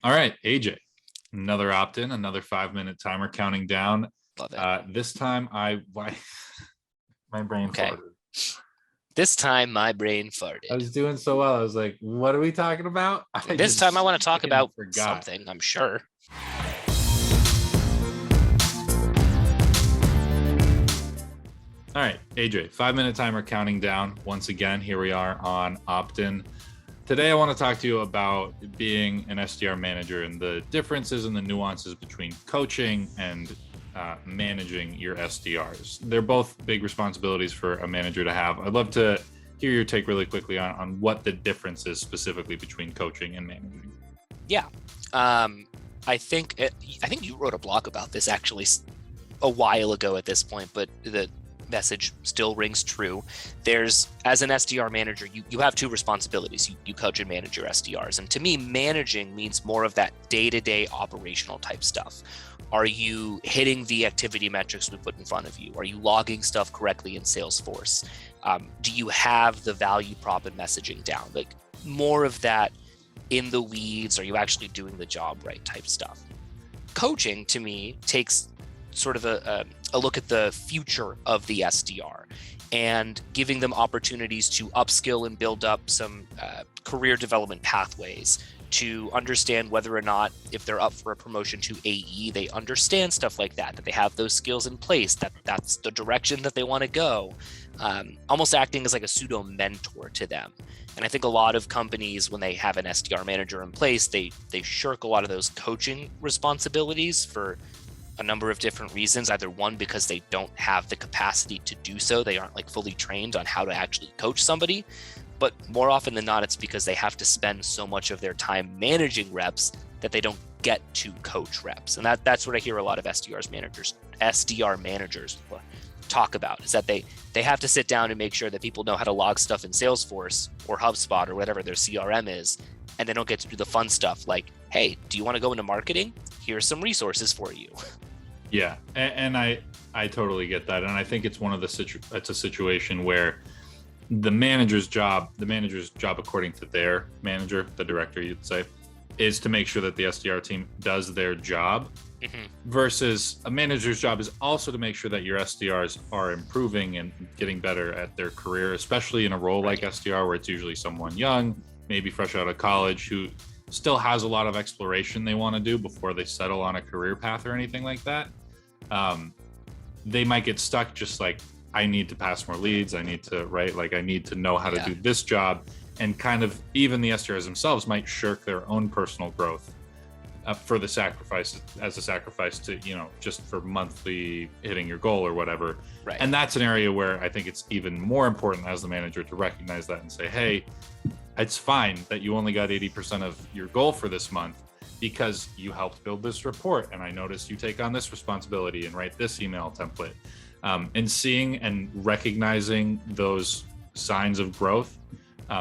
All right, AJ, another opt-in, another 5-minute timer counting down. Love it. This time my brain Okay. farted. This time my brain I farted. was doing so well. I was like, what are we talking about? I This time I just want to talk freaking about forgot. something, I'm sure. All right, AJ, 5-minute timer counting down. Once again, here we are on opt-in. Today, I want to talk to you about being an SDR manager and the differences and the nuances between coaching and managing your SDRs. They're both big responsibilities for a manager to have. I'd love to hear your take really quickly on what the difference is specifically between coaching and managing. Yeah. I think you wrote a blog about this actually a while ago at this point, but the message still rings true. As an SDR manager, you have two responsibilities. You coach and manage your SDRs. And to me, managing means more of that day-to-day operational type stuff. Are you hitting the activity metrics we put in front of you? Are you logging stuff correctly in Salesforce? Do you have the value prop and messaging down? Like more of that in the weeds. Are you actually doing the job right type stuff? Coaching to me takes sort of a look at the future of the SDR and giving them opportunities to upskill and build up some career development pathways, to understand whether or not, if they're up for a promotion to AE, they understand stuff like that they have those skills in place, that's the direction that they want to go, almost acting as like a pseudo mentor to them. And I think a lot of companies, when they have an SDR manager in place, they shirk a lot of those coaching responsibilities for a number of different reasons. Either one, because they don't have the capacity to do so, they aren't like fully trained on how to actually coach somebody, but more often than not, it's because they have to spend so much of their time managing reps that they don't get to coach reps. And that's what I hear a lot of SDR managers talk about, is that they have to sit down and make sure that people know how to log stuff in Salesforce or HubSpot or whatever their CRM is, and they don't get to do the fun stuff like, hey, do you want to go into marketing? Here's some resources for you. Yeah, and I totally get that, and I think it's it's a situation where the manager's job according to their manager, the director, you'd say, is to make sure that the SDR team does their job. Mm-hmm. Versus a manager's job is also to make sure that your SDRs are improving and getting better at their career, especially in a role like SDR, where it's usually someone young, maybe fresh out of college, who still has a lot of exploration they want to do before they settle on a career path or anything like that. They might get stuck just like, I need to pass more leads. I need to know how to do this job. And kind of even the SDRs themselves might shirk their own personal growth for the sacrifice, as a sacrifice to, just for monthly hitting your goal or whatever. Right. And that's an area where I think it's even more important as the manager to recognize that and say, hey, it's fine that you only got 80% of your goal for this month because you helped build this report. And I noticed you take on this responsibility and write this email template. And seeing and recognizing those signs of growth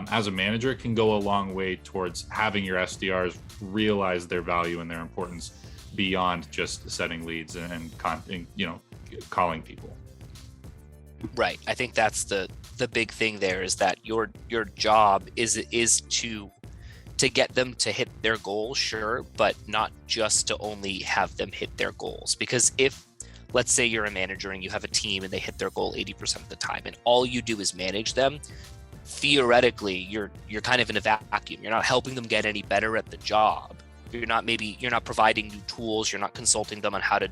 as a manager can go a long way towards having your SDRs realize their value and their importance beyond just setting leads and calling people. Right. I think that's the big thing there, is that your job is to get them to hit their goals, sure, but not just to only have them hit their goals. Because if, let's say you're a manager and you have a team and they hit their goal 80% of the time and all you do is manage them, theoretically you're kind of in a vacuum. You're not helping them get any better at the job. You're not providing new tools. You're not consulting them on how to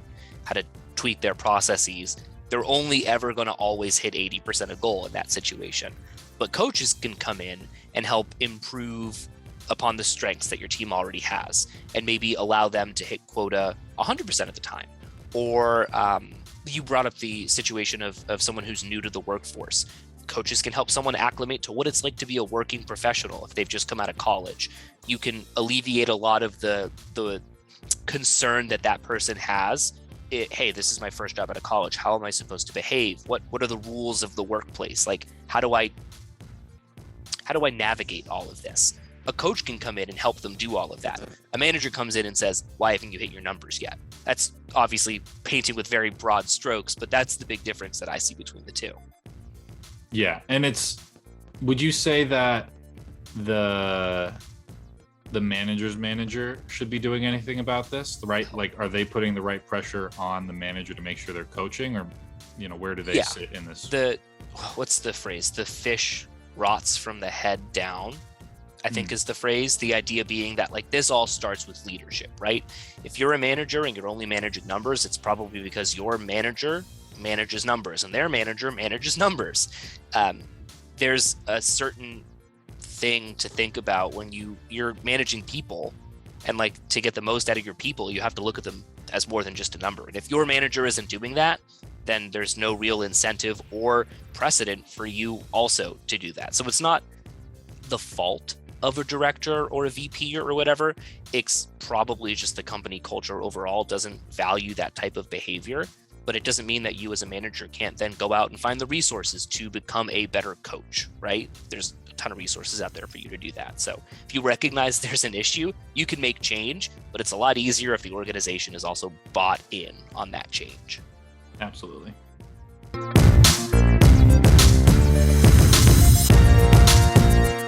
tweak their processes. They're only ever going to always hit 80% of goal in that situation. But coaches can come in and help improve upon the strengths that your team already has and maybe allow them to hit quota 100% of the time. Or you brought up the situation of someone who's new to the workforce. Coaches can help someone acclimate to what it's like to be a working professional if they've just come out of college. You can alleviate a lot of the concern that person has. Hey, this is my first job out of college. How am I supposed to behave? What are the rules of the workplace? Like, how do I navigate all of this? A coach can come in and help them do all of that. A manager comes in and says, why haven't you hit your numbers yet? That's obviously painting with very broad strokes, but that's the big difference that I see between the two. Yeah. And would you say that the the manager's manager should be doing anything about this, right? Like, are they putting the right pressure on the manager to make sure they're coaching, or, where do they sit in this? What's the phrase? The fish rots from the head down, I think is the phrase. The idea being that, like, this all starts with leadership, right? If you're a manager and you're only managing numbers, it's probably because your manager manages numbers and their manager manages numbers. There's a certain thing to think about when you're managing people, and, like, to get the most out of your people, you have to look at them as more than just a number. And if your manager isn't doing that, then there's no real incentive or precedent for you also to do that. So it's not the fault of a director or a VP or whatever. It's probably just the company culture overall doesn't value that type of behavior. But it doesn't mean that you as a manager can't then go out and find the resources to become a better coach, right? There's a ton of resources out there for you to do that. So if you recognize there's an issue, you can make change, but it's a lot easier if the organization is also bought in on that change. Absolutely. All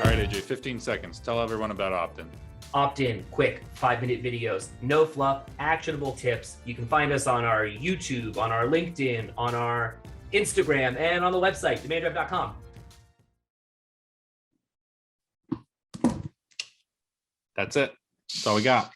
right, AJ, 15 seconds. Tell everyone about opt-in. Opt-in, quick, 5-minute videos, no fluff, actionable tips. You can find us on our YouTube, on our LinkedIn, on our Instagram, and on the website, demanddrive.com. That's it. That's all we got.